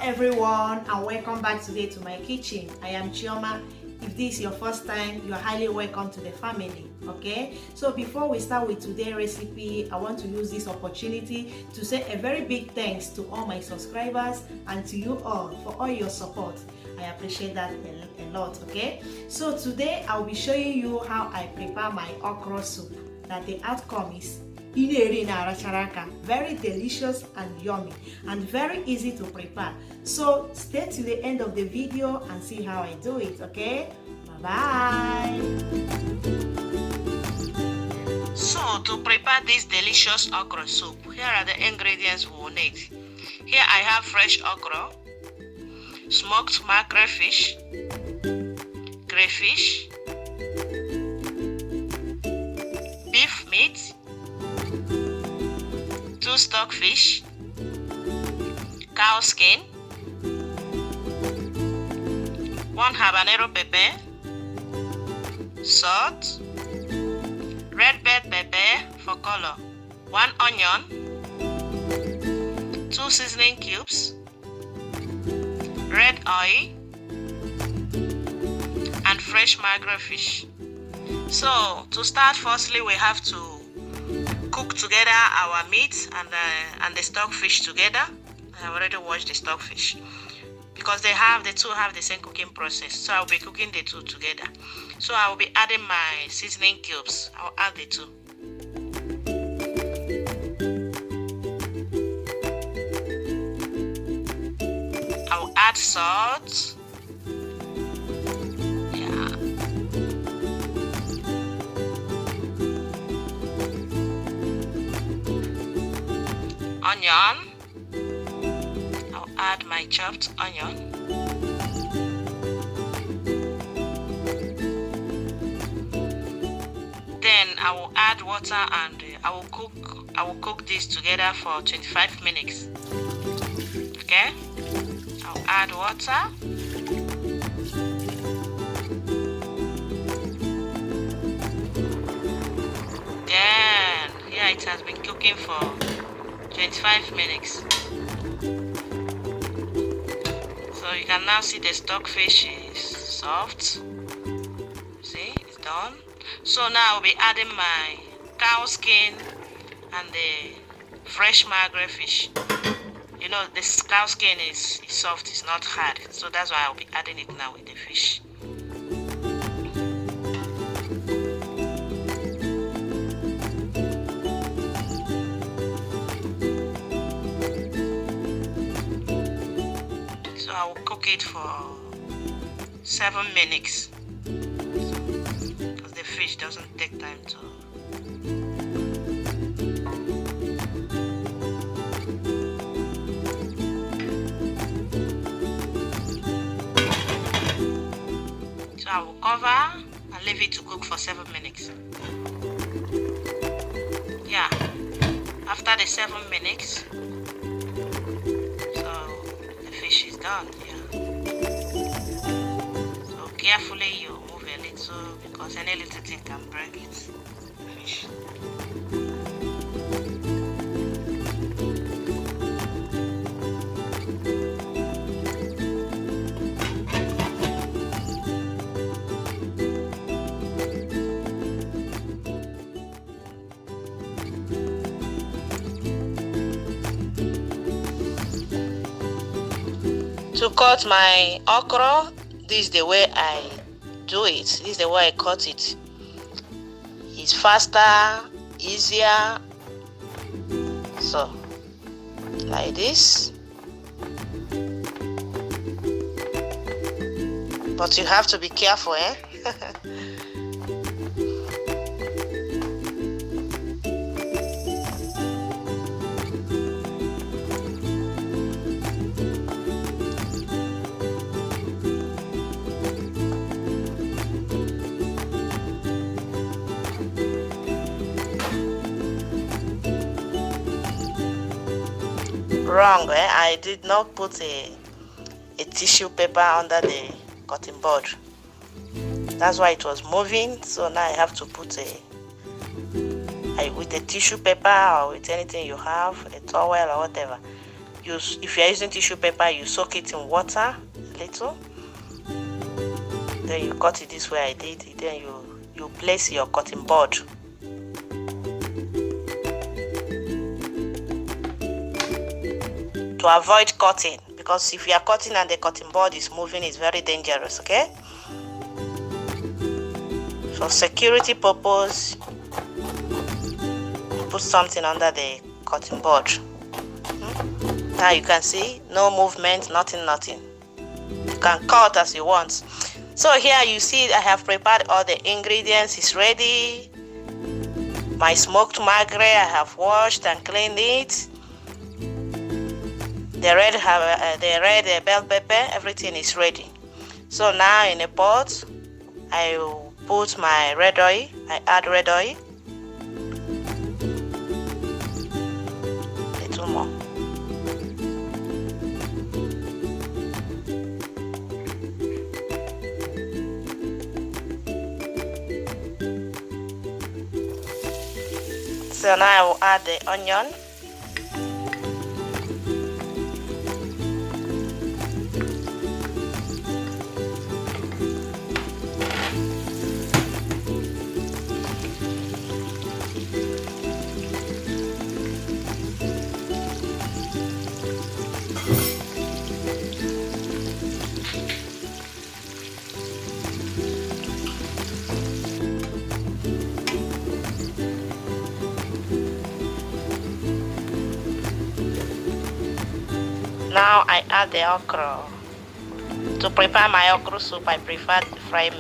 everyone, and welcome back today to my kitchen. I am Chioma. If this is your first time, you're highly welcome to the family. Okay, so before we start with today's recipe, I want to use this opportunity to say a very big thanks to all my subscribers and to you all for all your support. I appreciate that a lot. Okay, so today I'll be showing you how I prepare my okra soup. That the outcome is very delicious and yummy and very easy to prepare. So stay to the end of the video and see how I do it. Okay, bye. So to prepare this delicious okra soup, here are the ingredients we will need. Here I have fresh okra, smoked mackerel fish, crayfish, beef meat, 2 stockfish, cow skin, 1 habanero pepper, salt, red bell pepper for color, 1 onion, 2 seasoning cubes, red oil, and fresh mackerel fish. So to start, firstly we have to cook together our meat and the stockfish together. I have already washed the stockfish because the two have the same cooking process. So I'll be cooking the two together. So I will be adding my seasoning cubes. I'll add the two. I'll add salt. Onion. I'll add my chopped onion. Then I will add water and I will cook this together for 25 minutes. Okay? I'll add water. Then here it has been cooking for 25 minutes. So you can now see the stockfish is soft. See, it's done. So now I'll be adding my cow skin and the fresh mackerel fish. You know, this cow skin is soft, it's not hard. So that's why I'll be adding it now with the fish. I will cook it for 7 minutes because the fish doesn't take time to. So I will cover and leave it to cook for 7 minutes. Yeah, after the 7 minutes, is done. Yeah. So carefully you move a little because any little thing can break it. Fish. To cut my okra, this is the way I do it. This is the way I cut it. It's faster, easier. So, like this. But you have to be careful, eh? Wrong, eh? I did not put a tissue paper under the cutting board. That's why it was moving. So now I have to put with a tissue paper or with anything you have, a towel or whatever. if you're using tissue paper, you soak it in water a little. Then you cut it this way I did. Then you place your cutting board. To avoid cutting, because if you are cutting and the cutting board is moving, it's very dangerous, okay? For security purpose, put something under the cutting board. Now you can see no movement, nothing. You can cut as you want. So here you see I have prepared all the ingredients. It's ready. My smoked mackerel, I have washed and cleaned it. The red bell pepper, everything is ready. So now in a pot, I will put my red oil. I add red oil. Little more. So now I will add the onion. Now I add the okra. To prepare my okra soup, I prefer the frying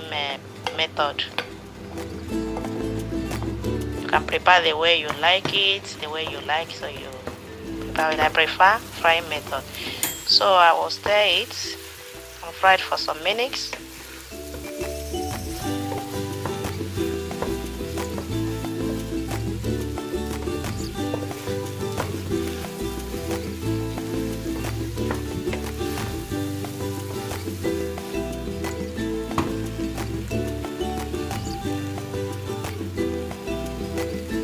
method. You can prepare the way you like it, so you prepare it. I prefer frying method. So I will stir it and fry it for some minutes.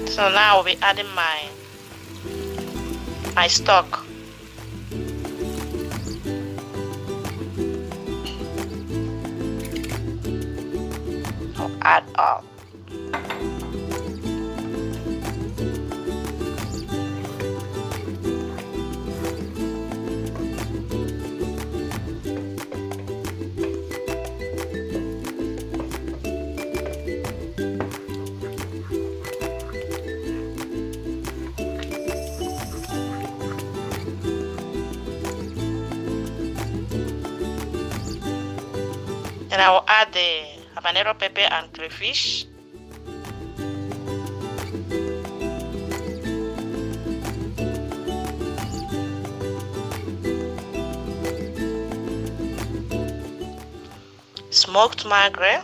So now I'll be adding my stock. I'll add all. And I will add the habanero pepper and crayfish. Smoked mackerel.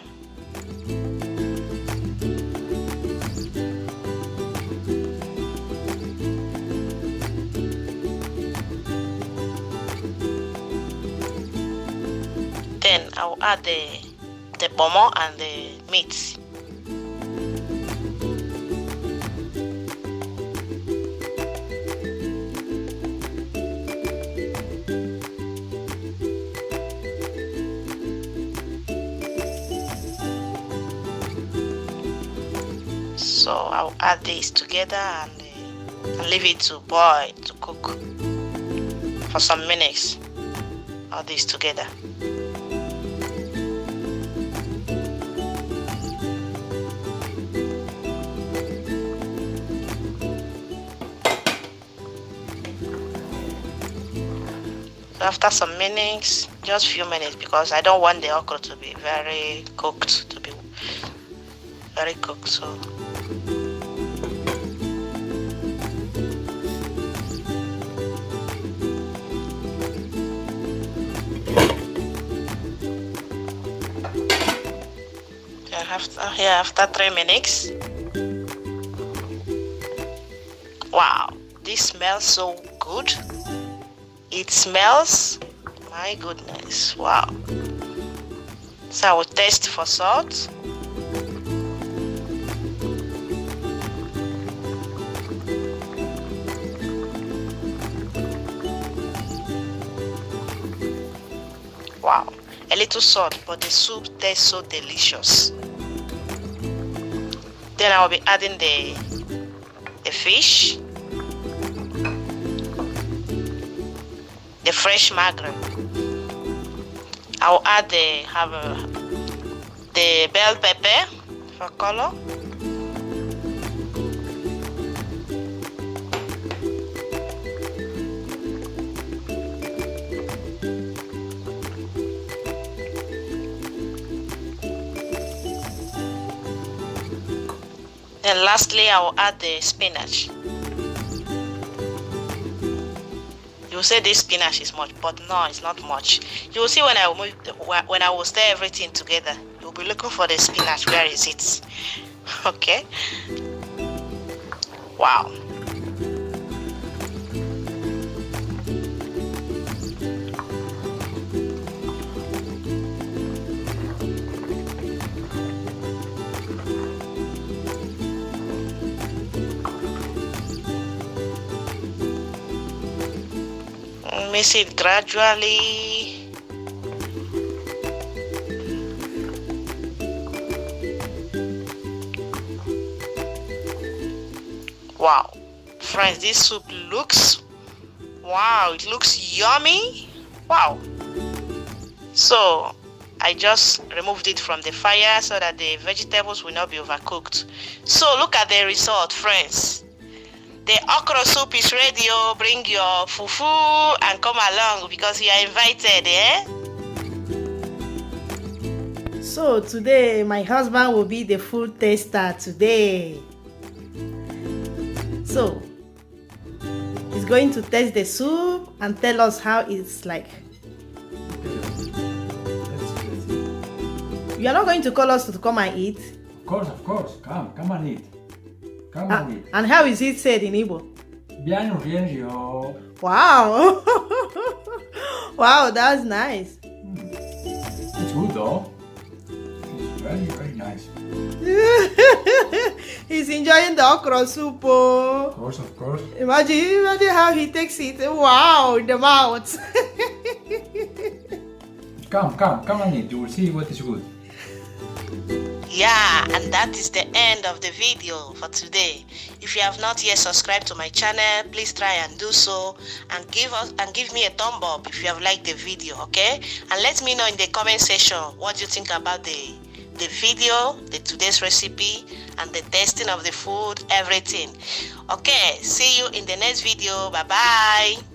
Then I will add the pomo and the meat. So I'll add this together and leave it to boil, to cook for some minutes. All this together. After some minutes, just few minutes, because I don't want the okra to be very cooked, so after 3 minutes. Wow, this smells so good. It smells, my goodness, wow. So I will taste for salt. Wow. A little salt, but the soup tastes so delicious. Then I'll be adding the fish, the fresh mackerel. I'll add the bell pepper for color. Then lastly, I will add the spinach. You will say this spinach is much, but no, it's not much. You will see when I will stir everything together. You'll be looking for the spinach. Where is it? Okay. Wow. Mix it gradually. Wow, friends, this soup looks, wow, it looks yummy. Wow. So I just removed it from the fire so that the vegetables will not be overcooked. So look at the result, friends. The okra soup is ready. Oh, bring your fufu and come along because you are invited, eh? So today my husband will be the food taster today. So he's going to taste the soup and tell us how it's like. You are not going to call us to come and eat? Of course. Come and eat. Come and eat. And how is it said in Igbo? Biano rienjo. Wow. Wow, that's nice. It's good though. It's very, very nice. He's enjoying the okra soup. Oh. Of course. Imagine how he takes it. Wow, in the mouth. Come and eat. You will see what is good. Yeah, and that is the end of the video for today. If you have not yet subscribed to my channel, please try and do so, and give me a thumb up if you have liked the video, okay? And let me know in the comment section what you think about the video, today's recipe, and the tasting of the food, everything. Okay, see you in the next video. Bye bye.